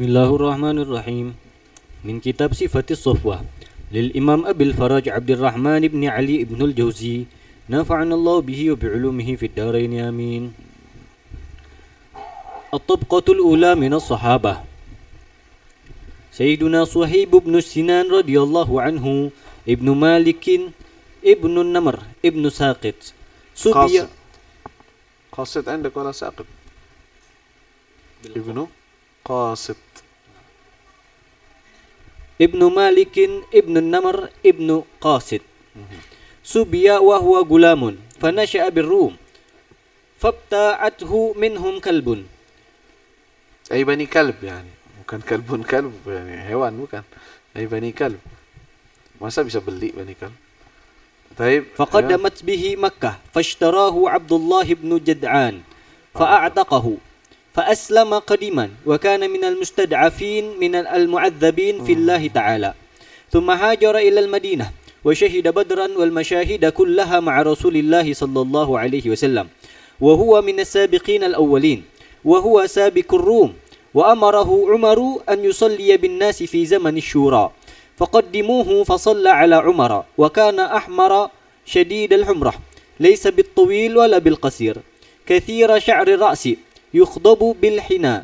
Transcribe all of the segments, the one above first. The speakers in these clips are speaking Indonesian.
Bismillahirrahmanirrahim. Min kitab Sifatis Safwah lil Imam Abil Faraj Abdurrahman ibn Ali ibn al-Jawzi nafa'ana Allah bihi wa bi'ulumihi fid darain amin. At-tabqatul ula min as-sahabah Sayyiduna Suhaib ibn Sinan radhiyallahu anhu, Ibnu Malikin, Ibnu Namr, Ibnu Saqit. قاصد قاصد عندك ولا ساقط؟ ابن قاصد Ibnu Malikin, Ibnu Namr, Ibnu Qasid. Subiya wa huwa gulamun fanasha'a bir-Rum fabta'athu minhum kalbun. أي بني كلب يعني, bukan kalbun kalb yani hewan, bukan. أي بني كلب, masa bisa beli bani kalb. طيب فقدمت به مكة فاشتراه عبد الله بن جدعان فأعتقه فأسلم قديما وكان من المستضعفين من المعذبين في الله تعالى. ثم هاجر إلى المدينة وشهد بدرا والمشاهد كلها مع رسول الله صلى الله عليه وسلم وهو من السابقين الأولين وهو سابق الروم. وأمره عمر أن يصلي بالناس في زمن الشورى فقدموه فصلى على عمر وكان أحمر شديد الحمرة ليس بالطويل ولا بالقصير كثير شعر الرأس يخضب بالحناء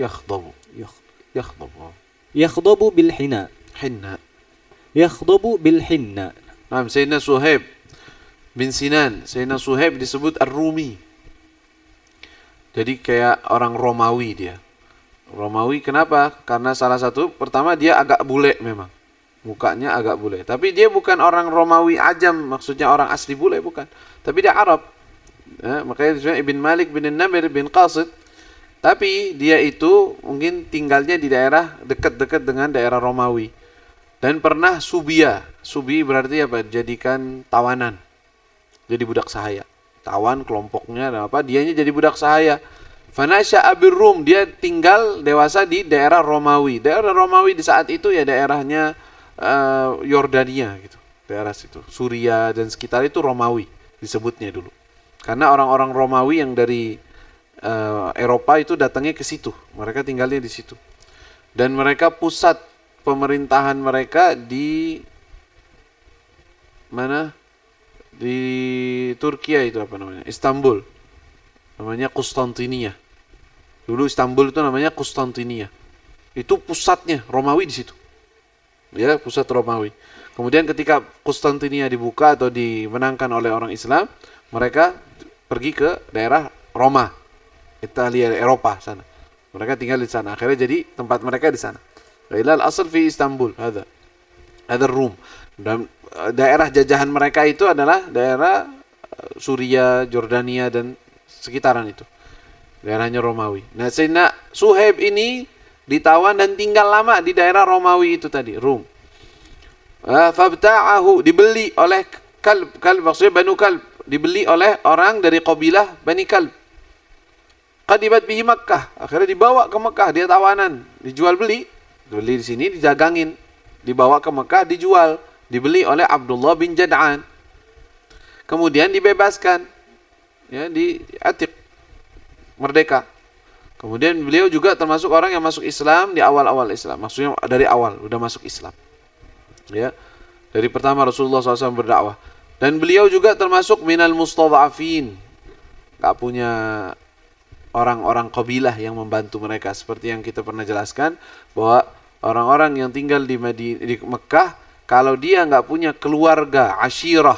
يخضب بالحناء يخضب بالحناء. Nah, Sayyidina Suhaib bin Sinan, Sayyidina Suhaib disebut Ar-Rumi. Jadi kayak orang Romawi dia. Romawi kenapa? Karena salah satu, pertama dia agak bule memang. Mukanya agak bule. Tapi dia bukan orang Romawi ajam, maksudnya orang asli bule, bukan. Tapi dia Arab. Makanya disebut Ibn Malik bin Namir bin Qasid. Tapi dia itu mungkin tinggalnya di daerah dekat-dekat dengan daerah Romawi. Dan pernah Subiya. Subi berarti apa? Jadikan tawanan. Jadi budak sahaya. Tawan kelompoknya dan apa? Dianya jadi budak sahaya. Fanasha'a bir-Rum, dia tinggal dewasa di daerah Romawi. Daerah Romawi di saat itu ya daerahnya Yordania gitu. Daerah situ. Suria dan sekitar itu Romawi disebutnya dulu. Karena orang-orang Romawi yang dari Eropa itu datangnya ke situ. Mereka tinggalnya di situ. Dan mereka pusat pemerintahan mereka di mana? Di Turki itu apa namanya? Istanbul. Namanya Konstantinia. Dulu Istanbul itu namanya Konstantinia. Itu pusatnya Romawi di situ. Ya, pusat Romawi. Kemudian ketika Konstantinia dibuka atau dimenangkan oleh orang Islam, mereka pergi ke daerah Roma. Italia, Eropa sana. Mereka tinggal di sana. Akhirnya jadi tempat mereka di sana. Ilal asal fi Istanbul, ada Rum. Dan daerah jajahan mereka itu adalah daerah Suria, Jordania dan sekitaran itu. Daerahnya Romawi. Nah, Sayyidina Suhaib ini ditawan dan tinggal lama di daerah Romawi itu tadi, Rum. Fabta'ahu, dibeli oleh Kalb, maksudnya Banu Kalb, dibeli oleh orang dari kabilah Bani Kalb. Qadibat bihi Makkah, akhirnya dibawa ke Mekah, dia tawanan, dijual beli di sini, dijagangin, dibawa ke Mekah, dijual, dibeli oleh Abdullah bin Jad'an. Kemudian dibebaskan, ya, diatik, merdeka. Kemudian beliau juga termasuk orang yang masuk Islam di awal-awal Islam, maksudnya dari awal udah masuk Islam. Ya, dari pertama Rasulullah SAW berdakwah. Dan beliau juga termasuk minal mustadhafin, gak punya orang-orang kabilah yang membantu mereka, seperti yang kita pernah jelaskan bahwa orang-orang yang tinggal di Mekah, kalau dia nggak punya keluarga ashirah,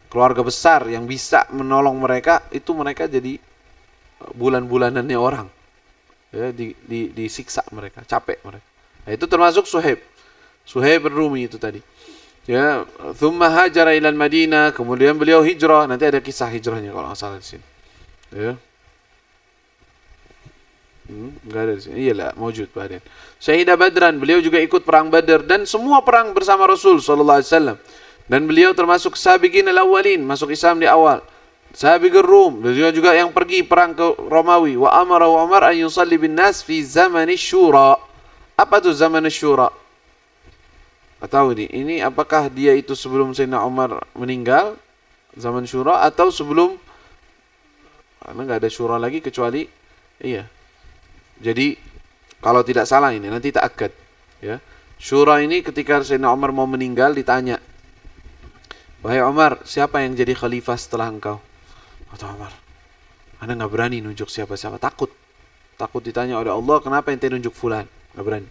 keluarga besar yang bisa menolong mereka, itu mereka jadi bulan-bulanannya orang, ya, disiksa mereka, capek mereka. Nah, itu termasuk Suhaib Ar-Rumi itu tadi. Ya, thumma hajara ilal Madinah, kemudian beliau hijrah. Nanti ada kisah hijrahnya kalau nggak salah di sini. Ya. Enggak ada di sini. Iyalah, maujud badan. Syahidah Badran, beliau juga ikut perang Badar dan semua perang bersama Rasul sallallahu alaihi wasallam. Dan beliau termasuk sabiqin al-awwalin, masuk Islam di awal. Sabiqur Rum, beliau juga yang pergi perang ke Romawi. Wa amara Umar an yusalli bin nas fi zaman syura. Apa tuh zaman syura? Tahu ini apakah dia itu sebelum Sayyidina Umar meninggal, zaman syura, atau sebelum, karena nggak ada syura lagi kecuali, iya. Jadi Kalau tidak salah ini, nanti ta'akkad. Ya. Syura ini ketika Sayyidina Umar mau meninggal ditanya, wahai Umar, siapa yang jadi khalifah setelah engkau? Kata Umar, Anda nggak berani nunjuk siapa-siapa, takut. Takut ditanya oleh Allah, kenapa ente nunjuk fulan? Nggak berani.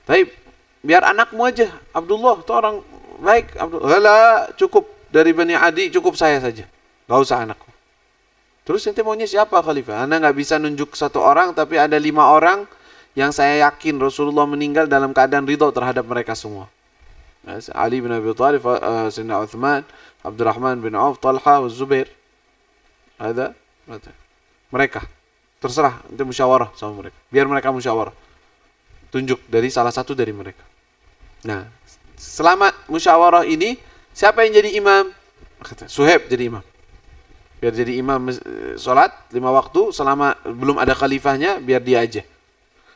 Tapi biar anakmu aja, Abdullah, itu orang baik. Abdullah, cukup dari Bani Adi, cukup saya saja. Nggak usah anakku. Terus ente maunya siapa khalifah? Anda nggak bisa nunjuk satu orang, tapi ada 5 orang yang saya yakin Rasulullah meninggal dalam keadaan ridho terhadap mereka semua. Ali bin Abi Thalib, Sayyidina Uthman, Abdurrahman bin Auf, Talha, Zubair. Ada mereka. Terserah, nanti musyawarah sama mereka. Biar mereka musyawarah. Tunjuk dari salah satu dari mereka. Nah, selama musyawarah ini, siapa yang jadi imam? Suhaib jadi imam. Biar jadi imam sholat 5 waktu, selama belum ada khalifahnya, biar dia aja.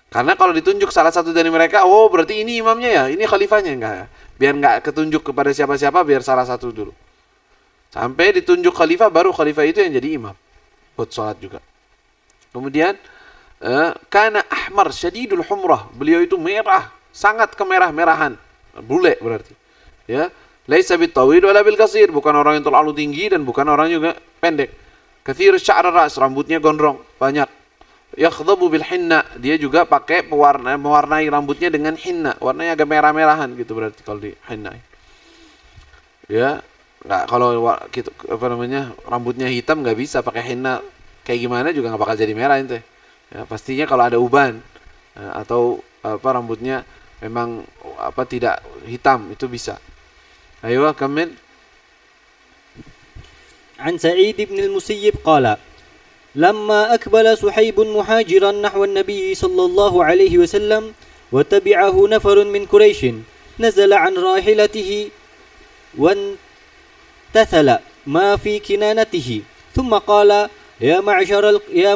Karena kalau ditunjuk salah satu dari mereka, oh berarti ini imamnya ya, ini khalifahnya. Enggak. Biar enggak ketunjuk kepada siapa-siapa, biar salah satu dulu. Sampai ditunjuk khalifah, baru khalifah itu yang jadi imam. Buat sholat juga. Kemudian, kana ahmar syadidul humrah. Beliau itu merah, sangat kemerah-merahan. Bule berarti. Ya. Laisa bit tawil wala bil qasir, bukan orang yang terlalu tinggi dan bukan orang juga pendek. Katsir sya'ar ras, rambutnya gondrong, banyak. Yakhdhabu bil hinna, dia juga pakai mewarnai rambutnya dengan hinna, warnanya agak merah-merahan gitu berarti kalau di hinna. Ya, enggak kalau gitu apa namanya, rambutnya hitam enggak bisa pakai hinna. Kayak gimana juga enggak bakal jadi merah ente. Ya, pastinya kalau ada uban atau apa rambutnya memang apa tidak hitam itu bisa. Ayo kamil. عن سعيد بن المسيب قال لما أقبل صحيب مهاجرا نحو النبي صلى الله عليه وسلم وتبعه نفر من قريش نزل عن راحلته وانتثل ما في كنانته ثم قال يا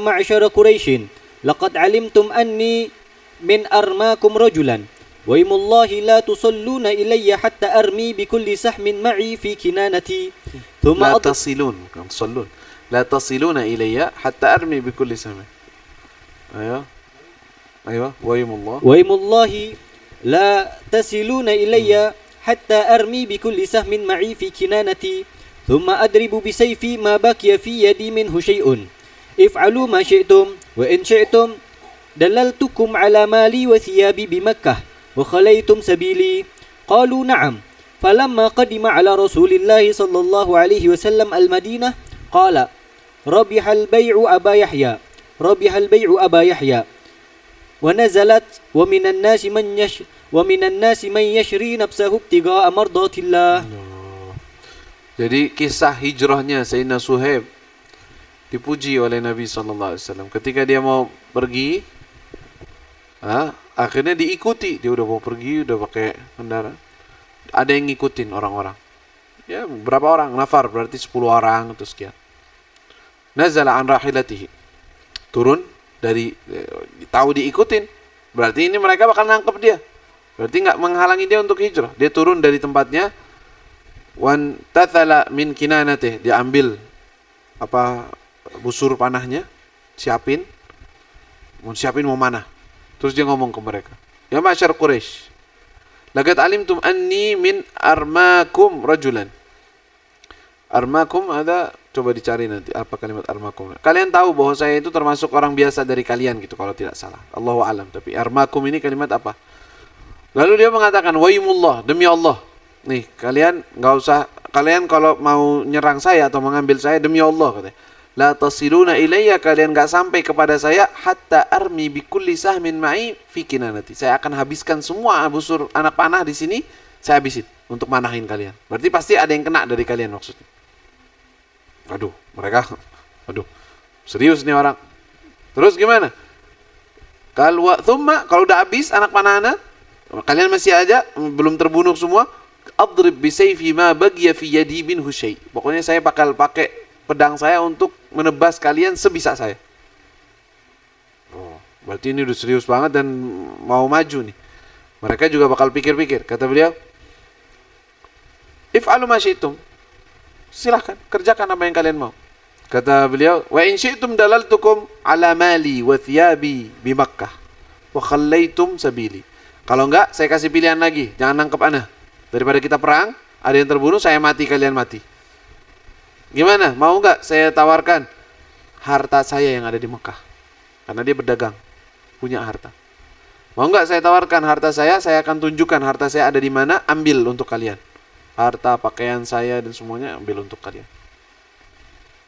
معشر قريش لقد علمتم أني من أرماكم رجلا وإم الله لا تصلون إلي حتى أرمي بكل سهم معي في كنانتي ثم لا تصلون تصلون لا تصلون إلي حتى أرمي بكل سهم. أيوة وإم الله لا تصلون إلي حتى أرمي بكل سهم معي في كنانتي ثم أضرب بسيفي ما بقي في يدي منه شيء افعلوا ما شئتم وإن شئتم دللتكم على مالي وثيابي بمكة وخليتم سبيلي قالوا نعم فلما قدم على رسول الله صلى الله عليه وسلم المدينة قال ربح البيع أبا يحيى ونزلت ومن الناس من يشري نفسه ابتغاء مرضات الله. Jadi kisah hijrahnya Sayyidina Suhaib dipuji oleh Nabi SAW. Ketika dia mau pergi, akhirnya diikuti. Dia udah mau pergi, udah pakai kendaraan. Ada yang ngikutin orang-orang. Ya, berapa orang? Nafar, berarti 10 orang atau sekian. Nazala an rahilatihi. Turun dari, tahu diikutin. Berarti ini mereka bakal nangkep dia. Berarti nggak menghalangi dia untuk hijrah. Dia turun dari tempatnya. Wan tathala min kinanatih. Dia ambil busur panahnya, siapin mau mana. Terus dia ngomong ke mereka, ya masyar Quraisy, laqad alimtum anni min armakum rajulan. Armakum ada, coba dicari nanti apa kalimat armakum. Kalian tahu bahwa saya itu termasuk orang biasa dari kalian gitu kalau tidak salah. Allahu alam, tapi armakum ini kalimat apa? Lalu dia mengatakan, waimullah, demi Allah. Nih, kalian nggak usah, kalian kalau mau nyerang saya atau mengambil saya, demi Allah katanya. La tasiluna ilayya, kalian nggak sampai kepada saya hatta armi bikulli sahmin ma'i fi kinanati. Saya akan habiskan semua busur anak panah di sini, saya habisin untuk manahin kalian. Berarti pasti ada yang kena dari kalian maksudnya. Aduh, mereka serius nih orang. Terus gimana? Kalau udah habis anak panah anak, kalian masih aja belum terbunuh semua, adrib bisayfi ma bagiya fi yadi minhu syai'. Pokoknya saya bakal pakai pedang saya untuk menebas kalian sebisa saya. Oh, berarti ini udah serius banget dan mau maju nih. Mereka juga bakal pikir-pikir. Kata beliau, if'alu ma syi'tum. Silahkan, kerjakan apa yang kalian mau. Kata beliau, wa in syi'tum dalaltukum ala mali wa thiyabi bi Makkah wa khallaitum sabili. Kalau enggak, saya kasih pilihan lagi, jangan nangkep ana. Daripada kita perang, ada yang terbunuh, saya mati, kalian mati. Gimana? Mau enggak saya tawarkan harta saya yang ada di Mekah? Karena dia berdagang, punya harta. Mau enggak saya tawarkan harta saya akan tunjukkan harta saya ada di mana, ambil untuk kalian. Harta, pakaian saya dan semuanya ambil untuk kalian.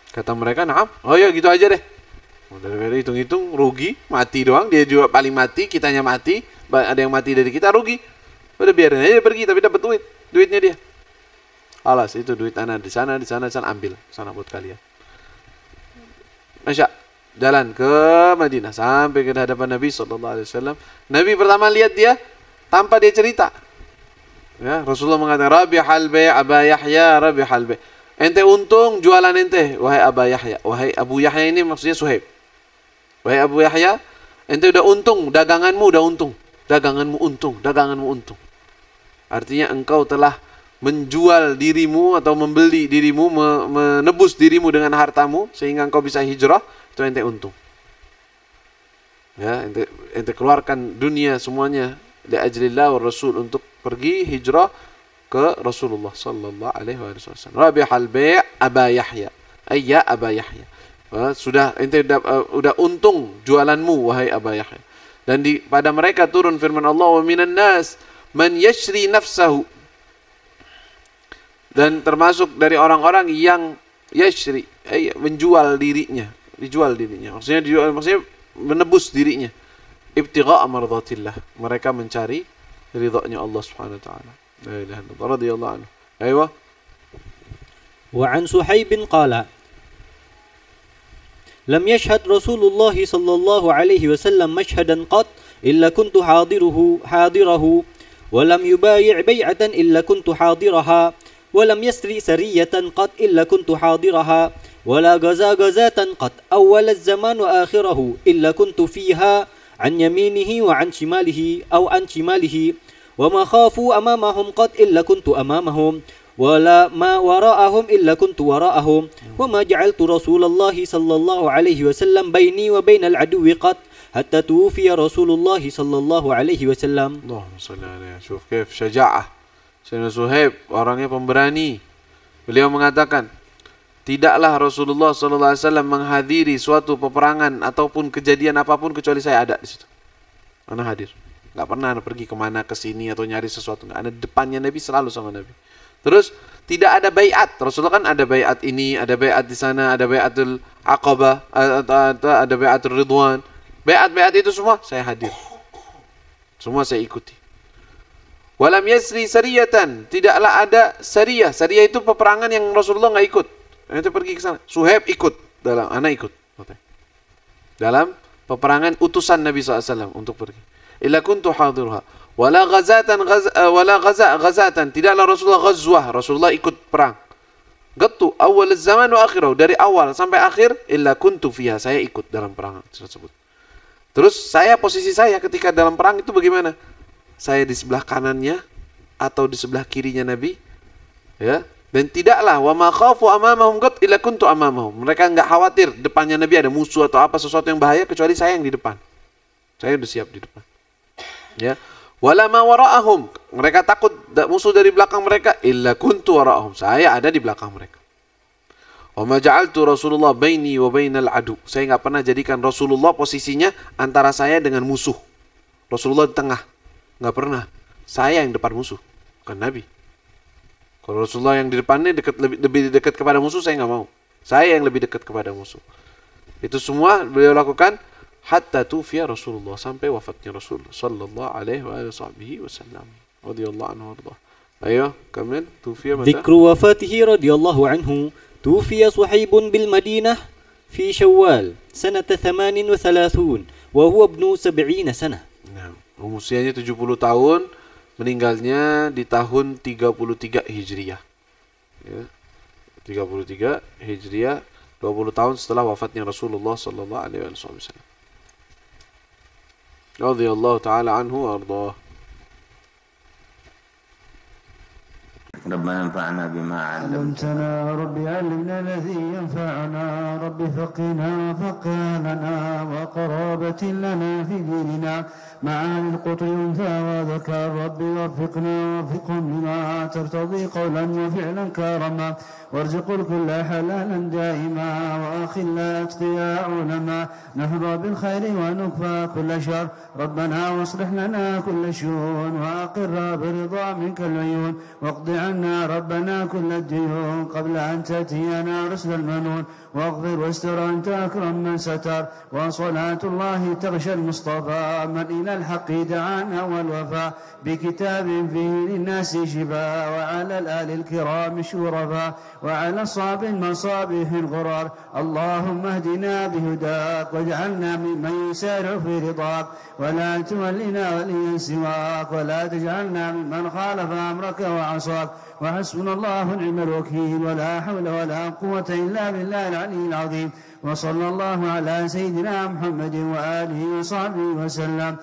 Kata mereka, "Naam." Oh ya, gitu aja deh. Daripada hitung-hitung rugi, mati doang, dia juga paling mati, kitanya mati, ada yang mati dari kita, rugi. Udah biarin aja dia pergi tapi dapat duitnya dia. Alas, itu duit anak di sana, ambil sana buat kalian. Masya, jalan ke Madinah sampai ke hadapan Nabi SAW. Nabi pertama lihat dia tanpa dia cerita. Ya, Rasulullah mengatakan, "Rabihal bai' Aba Yahya, rabihal bai'." Ente untung jualan ente, wahai Aba Yahya. Wahai Abu Yahya ini maksudnya Suhaib. Wahai Abu Yahya, ente udah untung, daganganmu udah untung. Daganganmu untung. Artinya engkau telah menjual dirimu atau membeli dirimu, menebus dirimu dengan hartamu sehingga engkau bisa hijrah, itu ente untung. Ya, ente keluarkan dunia semuanya li ajlillah wa rasul untuk pergi hijrah ke Rasulullah sallallahu alaihi wasallam. Rabihal bai' Aba Yahya. Ayya Aba Yahya. Sudah ente udah untung jualanmu wahai Aba Yahya. Dan pada mereka turun firman Allah, "Wa minan nas man yashri nafsahu." Dan termasuk dari orang-orang yang yashri, menjual dirinya, Maksudnya menebus dirinya. Ibtigha' mardatillah. Mereka mencari ridha-nya Allah Subhanahu wa taala. La ilaha illallah radhiyallahu anhu. Aywa. Wa an Suhaib qala lam yashhad Rasulullah sallallahu alaihi wasallam mashhadan qat illa kuntu hadirahu wa lam yubai' bai'atan illa kuntu hadiraha wa lam yasri sariyatan qat illa kuntu hadiraha wa la ghazatan qat awwal az-zaman wa akhirahu illa kuntu fiha an yaminihi wa an shimalihi aw an shimalihi وما خافوا أمامهم قد إلا كنت أمامهم ولا ما وراءهم إلا كنت وراءهم وما جعلت رسول الله صلى الله عليه وسلم بيني وبين العدو قد حتى توفي رسول الله صلى الله عليه وسلم. اللهم صل عليه. Syuf kif syaja'ah. Sayyidina Suhaib orangnya pemberani. Beliau mengatakan, tidaklah Rasulullah sallallahu alaihi wasallam menghadiri suatu peperangan ataupun kejadian apapun kecuali saya ada di situ. Ana hadir. Nggak pernah pergi kemana, ke sini atau nyari sesuatu. Nggak ada, depannya Nabi, selalu sama Nabi. Terus tidak ada baiat. Rasulullah kan ada baiat ini, ada baiat di sana, ada baiatul Aqabah, ada baiatul Ridwan. Baiat itu semua saya hadir. Semua saya ikuti. Walam yasri sariyatan. Tidaklah ada sariyah. Sariyah itu peperangan yang Rasulullah nggak ikut. Itu pergi ke sana. Suhaib ikut. Anak ikut. Dalam peperangan utusan Nabi SAW untuk pergi. Illa kuntu hadirha wala ghazatan, tidaklah Rasulullah ghazwah, Rasulullah ikut perang. Gattu awal zaman wa akhirah, dari awal sampai akhir, illa kuntu fiha, saya ikut dalam perang tersebut. Terus posisi saya ketika dalam perang itu bagaimana? Saya di sebelah kanannya atau di sebelah kirinya Nabi, ya. Dan tidaklah wa ma khafu amamahum qat illa kuntu amamahum. Mereka enggak khawatir depannya Nabi ada musuh atau apa sesuatu yang bahaya kecuali saya yang di depan. Saya udah siap di depan. Ya, wala ma wara'ahum, mereka takut musuh dari belakang mereka, illa kuntu wara'ahum, saya ada di belakang mereka. Wa ma ja'altu Rasulullah baini wa bainal adu, saya enggak pernah jadikan Rasulullah posisinya antara saya dengan musuh. Rasulullah di tengah, enggak pernah. Saya yang depan musuh, bukan Nabi. Kalau Rasulullah yang di depannya lebih dekat kepada musuh, saya enggak mau. Saya yang lebih dekat kepada musuh. Itu semua beliau lakukan hatta tufiya Rasulullah, sampai wafatnya Rasul sallallahu alaihi wasallam radhiyallahu anhu warḍah. Ayo, kamil. Tufiya mata. Dzikru wafatihi radhiyallahu anhu. Tufiya Suhaibun bil Madinah fi Syawal sanata 38 wa huwa ibnu 70 sana. Nah, usianya 70 tahun, meninggalnya di tahun 33 Hijriah. Ya. 33 Hijriah, 20 tahun setelah wafatnya Rasulullah sallallahu alaihi wasallam. radhiyallahu taala anhu warḍah. ربنا انفعنا بما علمتنا رب علمنا الذي ينفعنا رب فقنا فقهنا وقرابة لنا في ديننا معاني القطع أنثى وذكر رب وفقنا وفقهم بما ترتضي قولا وفعلا كرما وارزق الكل حلالا دائما وأخل أتقياء علما نحظى بالخير ونكفى كل شر ربنا واصلح لنا كل شؤون وأقر برضا منك العيون واقض عنا ربنا كل الديون قبل أن تأتينا رسل المنون واغفر واستر أنت أكرم من ستر وصلاة الله تغشى المصطفى من إلى الحق دعانا والوفاء بكتاب فيه للناس شفاء وعلى الآل الكرام الشرفاء وعلى صاب المصابيح الغرار اللهم اهدنا بهداك واجعلنا ممن يسارع في رضاك ولا تولنا وليا سواك ولا تجعلنا ممن خالف أمرك وعصاك وحسبنا الله ونعم الوكيل ولا حول ولا قوة إلا بالله العلي العظيم وصلى الله على سيدنا محمد وآله وصحبه وسلم